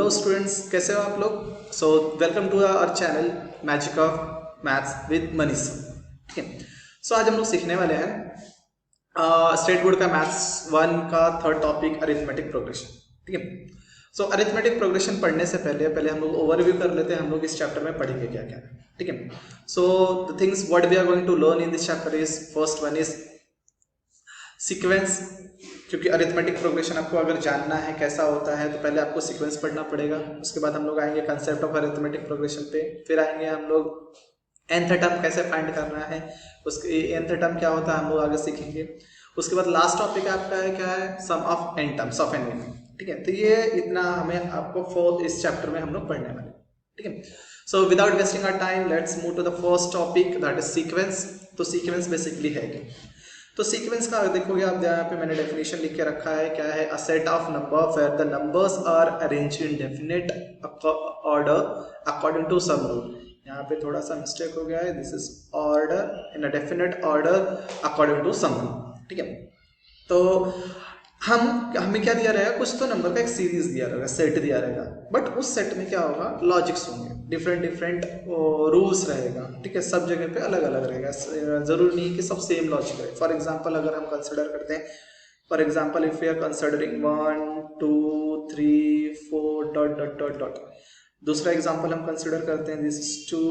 Hello students, कैसे हो आप लोग। So welcome to our channel magic of maths with Manish. ठीक है, सो आज हम लोग सीखने वाले हैं स्टेट बोर्ड का मैथ्स 1 का थर्ड टॉपिक अरिथमेटिक प्रोग्रेशन। ठीक है, सो अरिथमेटिक प्रोग्रेशन पढ़ने से पहले हम लोग ओवरव्यू कर लेते हैं, हम लोग इस चैप्टर में पढ़ेंगे क्या क्या। ठीक है, so the things what we are going to learn in this chapter is first one is sequence, क्योंकि अरिथमेटिक प्रोग्रेशन आपको अगर जानना है कैसा होता है तो पहले आपको सीक्वेंस पढ़ना पड़ेगा। उसके बाद हम लोग आएंगे कंसेप्ट ऑफ अरिथमेटिक प्रोग्रेशन पे, फिर आएंगे हम लोग nth टर्म कैसे फाइंड करना है, उसके nth टर्म क्या होता है हम लोग आगे सीखेंगे। उसके बाद लास्ट टॉपिक आपका है क्या है, sum of n terms of n। ठीक है, तो ये इतना हमें आपको इस चैप्टर में हम लोग पढ़ने वाले। ठीक है, so without wasting our time let's move to the first topic, that is sequence. तो सीक्वेंस बेसिकली है क्या, तो सीक्वेंस का देखोगे आप यहाँ पे मैंने डेफिनेशन लिख के रखा है, क्या है, a set of number where the numbers are arranged in definite order according to some rule. यहाँ पे थोड़ा सा मिस्टेक हो गया है, this is order in a definite order according to some rule. ठीक है, तो हमें क्या दिया रहेगा, कुछ तो नंबर का एक सीरीज दिया रहेगा, सेट दिया रहेगा, बट उस सेट में क्या होगा, लॉजिक्स होंगे, डिफरेंट रूल्स रहेगा। ठीक है, सब जगह पे अलग अलग रहेगा, जरूरी नहीं कि सब सेम लॉजिक रहे। फॉर एग्जांपल अगर हम कंसिडर करते हैं, for example if we are considering 1 2 3 4 dot dot dot dot. दूसरा एग्जांपल हम कंसिडर करते हैं, this is 2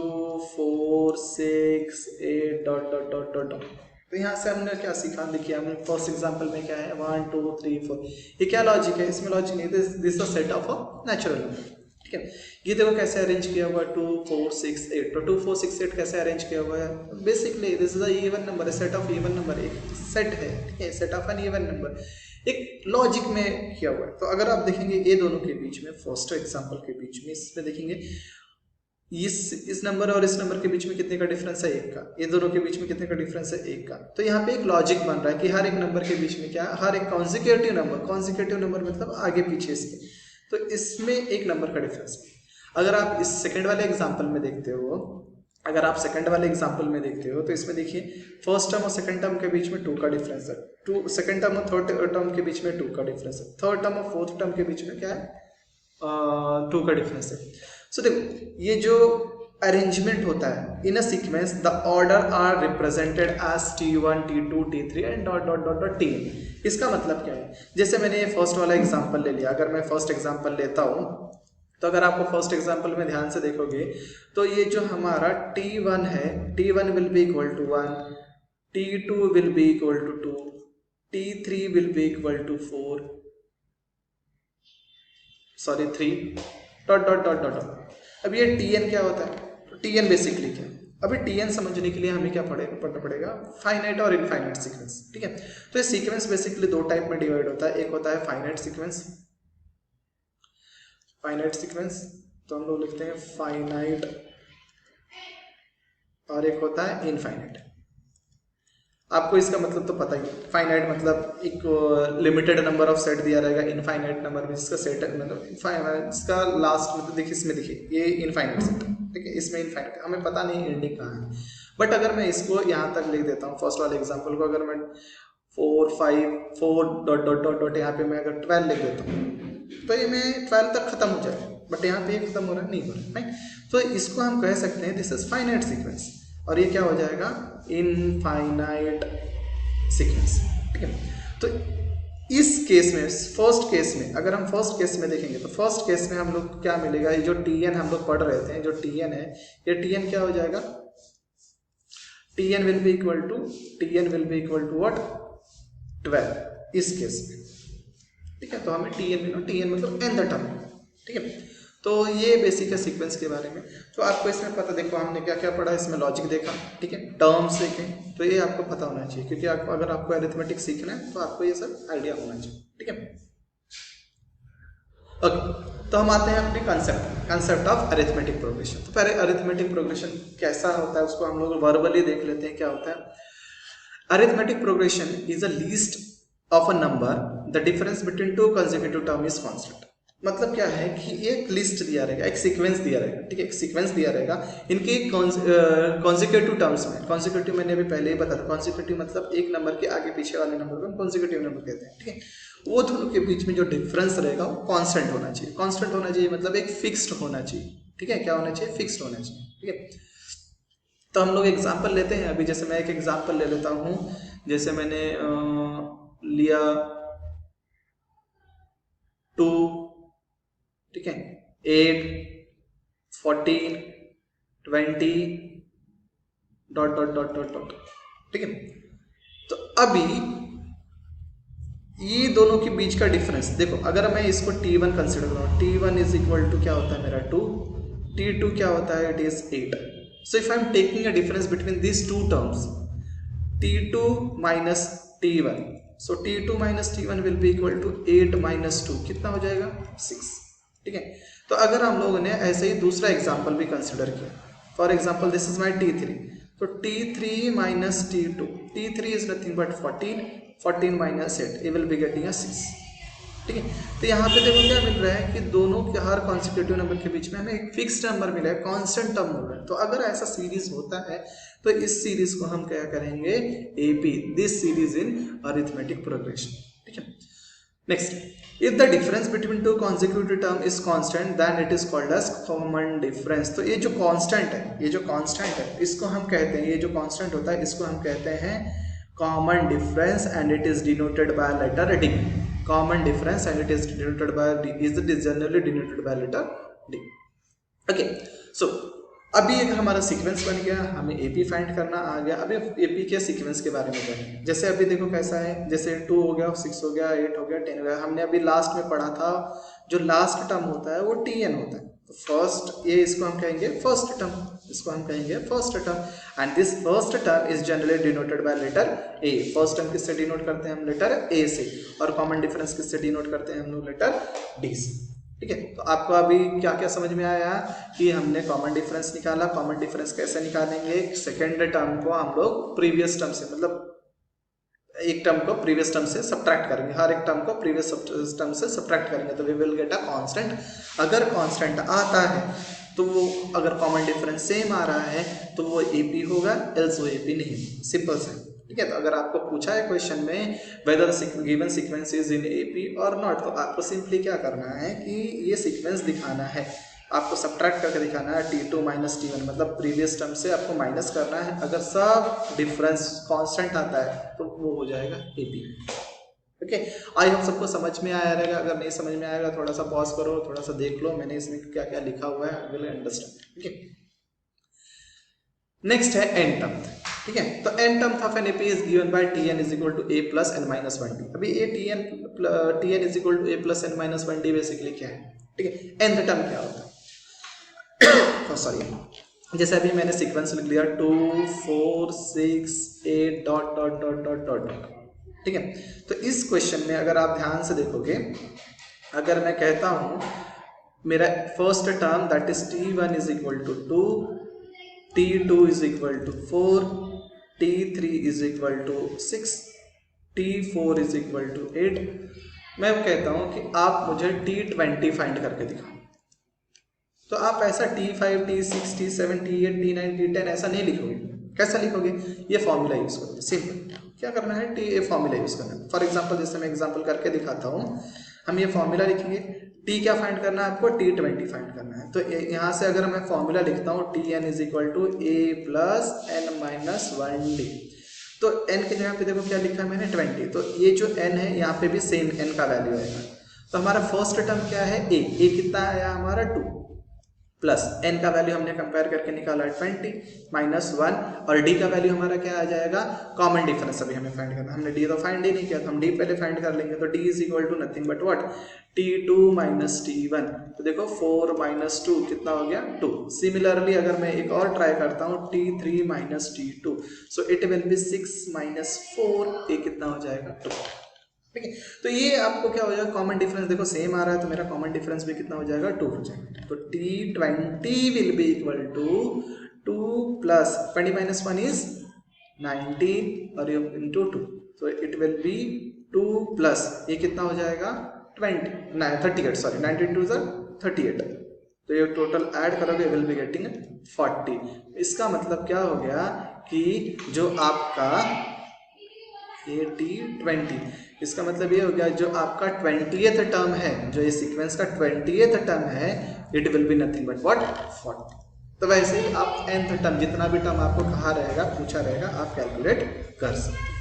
4 6 8 dot dot dot dot dot. तो यहाँ से हमने क्या सीखा, देखिए हमने फर्स्ट एग्जांपल में क्या है 1 2 3 4, ये क्या लॉजिक है, इसमें लॉजिक नहीं, this the set of a natural number. ठीक है, ये देखो कैसे अरेंज किया हुआ है 2 4 6 8। तो 2 4 6 8 कैसे अरेंज किया हुआ है, basically this is a even number, set of even number, एक सेट है। ठीक है, set of an even number, एक लॉजिक में किया हुआ है। तो अगर आप देखेंगे ये दोनों के बीच में, फर्स्ट एग्जांपल के बीच में, इसमें देखेंगे इस नंबर और इस नंबर के बीच में कितने का डिफरेंस है, एक का। ये दोनों के बीच में कितने का डिफरेंस है, एक का। तो यहाँ पे एक लॉजिक बन रहा है कि हर एक नंबर के बीच में क्या, हर एक कॉन्जिक्यूटिव नंबर मतलब आगे पीछे इसके, तो इसमें एक नंबर का डिफरेंस है। अगर आप इस सेकंड वाले एग्जांपल में देखते हो, तो इसमें देखिए फर्स्ट टर्म और सेकंड टर्म के बीच में 2 का डिफरेंस है, सेकंड टर्म और थर्ड टर्म के बीच में 2 का डिफरेंस है, थर्ड टर्म और फोर्थ टर्म के बीच में क्या है, 2 का डिफरेंस है। सो देखो ये जो अरेंजमेंट होता है in a sequence, the order are represented as T1 T2 T3 and dot dot dot dot Tn। इसका मतलब क्या है, जैसे मैंने ये फर्स्ट वाला एग्जांपल ले लिया, अगर मैं फर्स्ट एग्जांपल लेता हूँ, तो अगर आपको फर्स्ट एग्जांपल में ध्यान से देखोगे तो ये जो हमारा T1 है, T1 will be equal to 1, T2 will be equal to 2, T3 will be equal to 4, sorry 3 dot dot dot dot. अब ये Tn क्या होता है, तो Tn बेसिकली क्या, अभी Tn समझने के लिए हमें क्या पढ़ना पड़ेगा, फाइनाइट और इनफाइनाइट सीक्वेंस। ठीक है, तो ये सीक्वेंस बेसिकली 2 टाइप में डिवाइड होता है, एक होता है फाइनाइट सीक्वेंस, तो हम लोग लिखते हैं फाइनाइट, और एक होता है इनफाइनाइट। आपको इसका मतलब तो पता ही, फाइनाइट मतलब एक लिमिटेड नंबर ऑफ सेट दिया रहेगा, इनफाइनाइट नंबर में जिसका सेट मतलब इसका लास्ट मतलब देखिए, इसमें देखिए ये इनफाइनाइट सेट है। ठीक है, इसमें इनफाइनाइट, हमें पता नहीं एंडिंग कहाँ है, बट अगर मैं इसको यहाँ तक लिख देता हूँ, फर्स्ट वाले एग्जाम्पल को अगर मैं 4 5 4 डॉट डॉट डॉट डॉट, यहाँ पे मैं अगर 12 लिख देता हूँ तो ये मैं 12 तक खत्म हो जाएगा, बट यहाँ पे ये खत्म हो रहा है, नहीं हो रहा है, राइट। तो इसको हम कह सकते हैं दिस इज फाइनाइट सीक्वेंस, और ये क्या हो जाएगा, इनफाइनाइट सीक्वेंस। ठीक है, तो इस केस में, फर्स्ट केस में, अगर हम फर्स्ट केस में देखेंगे तो फर्स्ट केस में हम लोग क्या मिलेगा, ये जो Tn हम लोग पढ़ रहे थे, जो Tn है, ये Tn क्या हो जाएगा, Tn will be equal to what, 12 इस केस में। ठीक है, तो हमें Tn मतलब nth टर्म। ठीक है, तो ये बेसिक है सीक्वेंस के बारे में। तो आपको इसमें पता, देखो हमने क्या क्या पढ़ा, इसमें लॉजिक देखा, ठीक है, टर्म्स देखे, तो ये आपको पता होना चाहिए, क्योंकि अगर आपको अरिथमेटिक सीखना है तो आपको ये सब आइडिया होना चाहिए। ठीक है, ओके, तो हम आते हैं अपने कंसेप्ट ऑफ अरिथमेटिक प्रोग्रेशन। तो पहले अरिथमेटिक प्रोग्रेशन कैसा होता है उसको हम लोग वर्बली देख लेते हैं, क्या होता है। Arithmetic progression is a least of a number, the difference between 2 consecutive term is constant. मतलब क्या है कि एक लिस्ट दिया रहेगा, एक सीक्वेंस दिया रहेगा, ठीक है, एक सीक्वेंस दिया रहेगा इनके कॉन्जिक्यूटिव टर्म्स में। कॉन्जिक्यूटिव मैंने अभी पहले ही बताया, कॉन्जिक्यूटिव मतलब एक नंबर के आगे पीछे वाले नंबर को हम कॉन्जिक्यूटिव नंबर कहते हैं, ठीक है। वो दोनों के बीच में जो डिफरेंस रहेगा वो कांस्टेंट होना चाहिए। कांस्टेंट होना चाहिए मतलब एक फिक्स्ड होना चाहिए, ठीक है। क्या होना चाहिए? फिक्स्ड होना चाहिए, ठीक है। तो हम लोग एग्जाम्पल लेते हैं। अभी जैसे मैं एक एग्जाम्पल ले लेता हूँ, जैसे मैंने लिया 2, ठीक है, 8, 14, 20 dot dot dot dot dot, ठीक है। तो अभी ये दोनों के बीच का डिफरेंस देखो, अगर मैं इसको T1 कंसिडर करूँ, T1 इज इक्वल टू क्या होता है मेरा 2, T2 क्या होता है? It is 8। So if I am taking a difference between this two terms, T2 minus T1, so T2 minus T1 will be equal to 8 minus 2, कितना हो जाएगा? 6, ठीक है। तो अगर हम लोगों ने ऐसे ही दूसरा एग्जाम्पल भी कंसिडर किया, for example this is my T3, तो T3 minus T2, T3 is nothing but 14, 14 minus 8, it will be getting a 6, ठीक है। तो यहाँ पे देखो क्या मिल रहा है कि दोनों के हर कॉन्सिक्यूटिव नंबर के बीच में हमें एक फिक्स्ड नंबर मिला है, कांस्टेंट टर्म मिल रहा है। तो अगर ऐसा सीरीज होता है तो इस सीरीज को हम क्या करेंगे? AP, this series in arithmetic progression, ठीक है। Next, if the difference between two consecutive term is constant then it is called as common difference. तो ये जो कांस्टेंट है, ये जो कांस्टेंट है, इसको हम कहते हैं, ये जो कांस्टेंट होता है इसको हम कहते हैं common difference and it is denoted by letter D. Common difference and it is denoted by D, is generally denoted by letter D. Okay, so अभी एक हमारा सीक्वेंस बन गया, हमें एपी फाइंड करना आ गया। अभी एपी के सीक्वेंस के बारे में जानेंगे। जैसे अभी देखो कैसा है, जैसे 2 हो गया, 6 हो गया, 8 हो गया, 10 हो गया। हमने अभी लास्ट में पढ़ा था जो लास्ट टर्म होता है वो टीएन होता है। तो फर्स्ट, ये इसको हम कहेंगे फर्स्ट टर्म, इसको हम कहेंगे first term and this first term is generally denoted by letter A. First term किससे डिनोट करते हैं हम? लेटर ए से। और कॉमन डिफरेंस किससे डिनोट करते हैं हम लोग? लेटर डी से, ठीक है। तो आपको अभी क्या क्या समझ में आया कि हमने कॉमन डिफरेंस निकाला। कॉमन डिफरेंस कैसे निकालेंगे? सेकेंड टर्म को हम लोग प्रीवियस टर्म से, मतलब एक टर्म को प्रीवियस टर्म से सब्ट्रैक्ट करेंगे, हर एक टर्म को प्रीवियस टर्म से सब्ट्रैक्ट करेंगे तो we will get a constant. अगर कांस्टेंट आता है तो वो, अगर कॉमन डिफरेंस सेम आ रहा है तो वो एपी होगा, एल्स वो एपी नहीं। सिंपल सा, ठीक है। तो अगर आपको पूछा है क्वेश्चन में weather given sequence is in AP और नॉट, तो आपको सिंपली क्या करना है कि ये सीक्वेंस दिखाना है, आपको सब्ट्रैक्ट करके दिखाना है। T2 माइनस T1 मतलब प्रीवियस टर्म से आपको माइनस करना है। अगर सब डिफरेंस कांस्टेंट आता है तो वो हो जाएगा एपी। ओके, आई होप सबको समझ में आया रहेगा। अगर नहीं समझ में आएगा थोड़ा सा पॉज करो, थोड़ा सा देख लो मैंने इसमें क्या क्या लिखा हुआ है, विल अंडरस्टैंड, ठीक है। नेक्स्ट है एन टर्म, ठीक है। तो N term of an AP is given by Tn is equal to a plus n minus 1d। अभी ये Tn is equal to a plus n minus 1d basically क्या है, ठीक है। एन टर्म क्या होता है? सॉरी, जैसे अभी मैंने सीक्वेंस लिख लिया 2, 4, 6, 8 dot dot dot dot dot dot, ठीक है। तो इस क्वेश्चन में अगर आप ध्यान से देखोगे, अगर मैं कहता हूं मेरा first term that is T1 is equal to 2, T2 is equal to 4, T3 is equal to 6, T4 is equal to 8, मैं कहता हूं कि आप मुझे T20 फाइंड करके दिखाओ। तो आप ऐसा T5, T6, T7, T8, T9, T10 ऐसा नहीं लिखोगे। कैसा लिखोगे? ये फॉर्मूला यूज करोगे। सिंपल, क्या करना है? ये फॉर्मूला यूज करना है। फॉर एग्जांपल जैसे मैं एग्जांपल करके दिखाता हूँ, हम ये फॉर्मूला लिखेंगे। T क्या फाइंड करना है आपको? T20 फाइंड करना है। तो यहाँ से अगर मैं फॉर्मूला लिखता हूँ Tn is equal to a plus n minus 1d, तो n के जगह पे देखो क्या लिखा है मैंने? 20। तो ये जो n है यहाँ पे भी सेम n का वैल्यू आएगा। तो हमारा फर्स्ट टर्म क्या है? a कितना आया हमारा? 2 प्लस n का वैल्यू हमने कंपेयर करके निकाला 20 माइनस 1, और d का वैल्यू हमारा क्या आ जाएगा? कॉमन डिफरेंस अभी हमें फाइंड करना है। हमने d तो फाइंड ही नहीं किया, तो हम d पहले फाइंड कर लेंगे। तो d is equal to nothing but what? T2 minus T1। तो देखो 4 माइनस 2 कितना हो गया? 2। सिमिलरली अगर मैं एक और ट्राई करता हूँ T3 minus T2, so it will be 6 minus 4, ये कितना हो जाएगा? 2, ठीक है। तो ये आपको क्या हो जाएगा? कॉमन डिफरेंस देखो सेम आ रहा है, तो मेरा कॉमन डिफरेंस भी कितना हो जाएगा? 2 हो जाएगा। तो T20 will be equal to 2 plus 20 minus 1 is 19 और इंटू 2, तो इट विल बी 2 प्लस ये कितना हो जाएगा? 38 सॉरी 19 टू 38, तो ये टोटल ऐड करोगे विल बी गेटिंग 40। इसका मतलब क्या हो गया कि जो आपका 80 20, इसका मतलब ये हो गया जो आपका 20th टर्म है, जो ये सीक्वेंस का 20th टर्म है, it will be nothing but what 40। तो वैसे ही आप nth टर्म, जितना भी टर्म आपको कहा रहेगा, पूछा रहेगा, आप कैलकुलेट कर सकते हैं।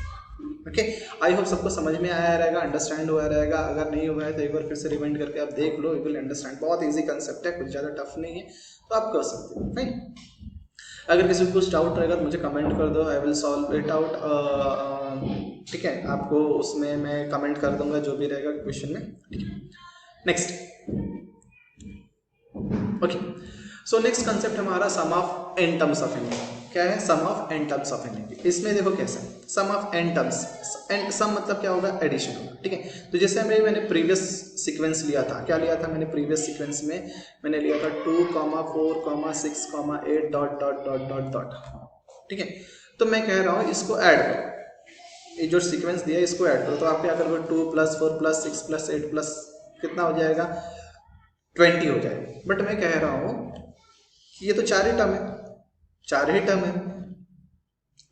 ओके, आई होप सबको समझ में आया रहेगा, अंडरस्टैंड हुआ रहेगा। अगर नहीं हुआ है तो एक बार फिर से रिमाइंड करके आप देख लो, यू विल अंडरस्टैंड। बहुत इजी कंसेप्ट है, कुछ ज़्यादा टफ नहीं है, तो आप कर सकते हो। फाइन, अगर किसी को कुछ डाउट रहेगा तो मुझे कमेंट कर दो, I will solve it out. ठीक है, आपको उसमें मैं कमेंट कर दूंगा जो भी रहेगा क्वेश्चन में। ठीक है, next. Okay, so next concept हमारा sum of n terms of n। क्या है sum of n terms of n? इसमें देखो कैसे sum of n terms, sum मतलब क्या होगा, एडिशन होगा। ठीक है, तो जैसे मैंने प्रीवियस सीक्वेंस लिया था, क्या लिया था मैंने प्रीवियस सीक्वेंस में? मैंने लिया था 2, 4, 6, 8 dot dot dot dot dot. ठीक है, तो मैं कह रहा हूँ इसको ऐड करो, ये जो सीक्वेंस दिया है इसको ऐड करो। तो आप क्या करोगे, 2 + 4 + 6 + 8 प्लस कितना हो जाएगा, 20 हो जाएगा। बट मैं कह रहा हूँ कि ये तो 4 ही टर्म है, 4 ही टर्म है,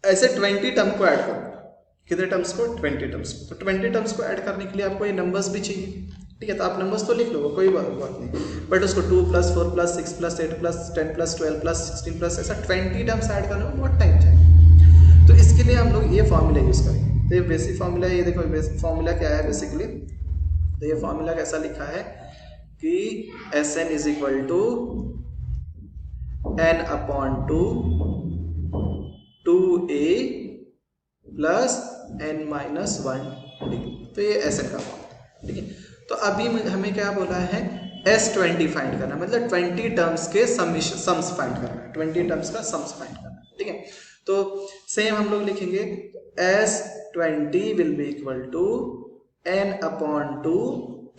ऐसे 20 टर्म को ऐड करो। कितने टर्म्स को, 20 टर्म्स को। तो 20 टर्म्स को ऐड करने के लिए आपको ये नंबर्स भी चाहिए। ठीक है, तो आप नंबर्स तो लिख लो, कोई बात नहीं, बट उसको 2 + 4 + 6 + 8 + 10 + 12 + 16 प्लस ऐसा 20 टर्म्स ऐड करने में बहुत टाइम चाहिए। तो इसके लिए हम लोग ये फॉर्मूला यूज़ करेंगे। तो ये बेसिक फॉर्मूला, ये देखो बेसिक फॉर्मूला क्या है बेसिकली। तो ये फॉर्मूला कैसा लिखा है कि Sn = n/2 2a + n-1 degree. तो ये Sn का फॉर्मूला। ठीक है, तो अभी हमें क्या बोला है, S20 फाइंड करना, मतलब 20 टर्म्स के सम्स फाइंड करना, 20 टर्म्स का सम्स फाइंड करना। ठीक है, तो सेम हम लोग लिखेंगे S20 will be equal to n/2।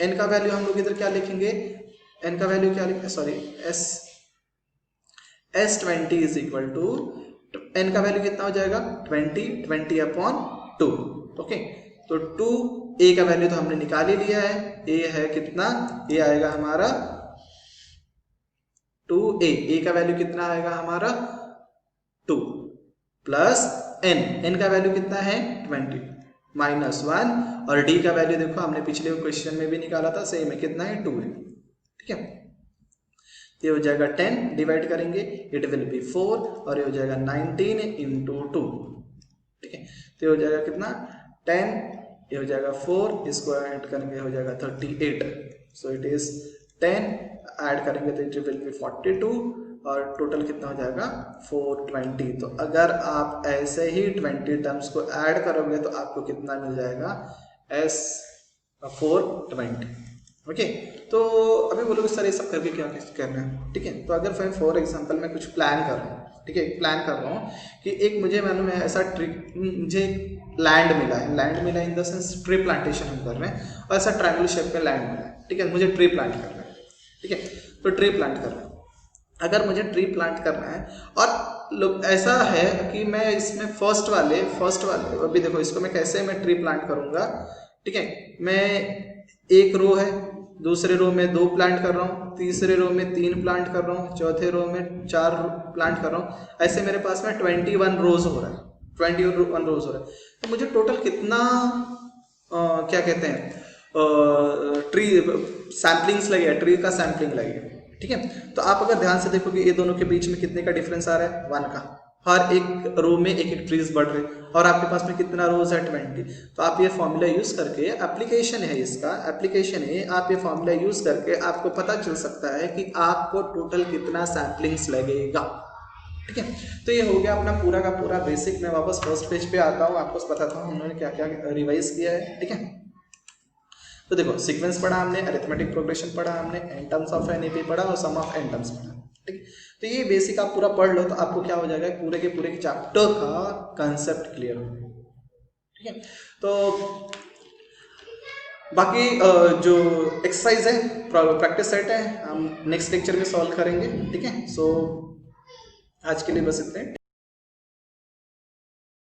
n का वैल्यू हम लोग इधर क्या लिखेंगे, n का वैल्यू क्या लिखेंगे, sorry S20 is equal to, n का वैल्यू कितना हो जाएगा, 20/2। ओके, तो 2a का वैल्यू तो हमने निकाल ही लिया है, a है कितना, ये आएगा हमारा 2a, a का वैल्यू कितना आएगा हमारा 2 प्लस n का वैल्यू कितना है 20 -1, और d का वैल्यू देखो हमने पिछले क्वेश्चन में भी निकाला था, सेम है, कितना है 2 है। ठीक है, ये हो जाएगा 10, डिवाइड करेंगे इट विल बी 4, और ये हो जाएगा 19 × 2। ठीक है, तो ये हो जाएगा कितना 10, ये हो जाएगा 4, इसको ऐड करेंगे हो जाएगा 38। सो इट इज 10 ऐड करेंगे तो इट विल बी 42, और टोटल कितना हो जाएगा 420। तो अगर आप ऐसे ही 20 टर्म्स को ऐड करोगे तो आपको कितना मिल जाएगा, S420। ओके, तो अभी बोलोगे सर ये सब करके क्या करना है। ठीक है, तो अगर मैं फॉर एग्जांपल मैं कुछ प्लान कर रहा हूँ, ठीक है, प्लान कर रहा हूँ कि एक मुझे मालूम है ऐसा मुझे लैंड मिला है, लैंड मिला in the sense tree plantation हम कर रहे हैं, और ऐसा ट्रायंगल शेप में लैंड मिला है। ठीक है, मुझे ट्री प्लांट करना है। ठीक है, तो ट्री प्लांट करना है, अगर मुझे ट्री प्लांट करना है, और लोग ऐसा है कि मैं इसमें फर्स्ट वाले अभी देखो इसको मैं कैसे मैं ट्री प्लांट करूँगा। ठीक है, मैं एक रो है, दूसरे रो में 2 प्लांट कर रहा हूँ, तीसरे रो में 3 प्लांट कर रहा हूँ, चौथे रो में 4 प्लांट कर रहा हूँ, ऐसे मेरे पास में 21 रोज हो रहा है, 21 रोज हो रहा है। तो मुझे टोटल कितना क्या कहते हैं ट्री सैम्पलिंग्स लगे, ट्री का सैम्पलिंग लगे। ठीक है, तो आप अगर ध्यान से देखोगे ये दोनों के बीच में कितने का डिफरेंस आ रहा है, 1 का। हर एक रो में एक ट्रीज बढ़ रहे, और आपके पास में कितना रोज है 20। तो आप ये फॉर्मूला यूज करके, एप्लीकेशन है इसका, एप्लीकेशन है, आप ये फॉर्मूला यूज करके आपको पता चल सकता है कि आपको टोटल कितना सैम्पलिंग्स लगेगा। ठीक है, तो ये हो गया अपना पूरा का पूरा बेसिक। मैं वापस फर्स्ट पेज पे आता हूँ, आपको बताता हूँ हमने क्या क्या रिवाइज किया है। ठीक है, तो देखो सीक्वेंस पढ़ा हमने, अरिथमेटिक प्रोग्रेशन पढ़ा हमने, n टर्म्स ऑफ NAP पढ़ा, और सम ऑफ n टर्म्स पढ़ा। ठीक, तो ये बेसिक आप पूरा पढ़ लो तो आपको क्या हो जाएगा, पूरे के चैप्टर का कंसेप्ट क्लियर हो। ठीक है, तो बाकी जो एक्सरसाइज है, प्रैक्टिस सेट है, हम नेक्स्ट लेक्चर में सॉल्व करेंगे। ठीक है, सो आज के लिए बस इतना ही।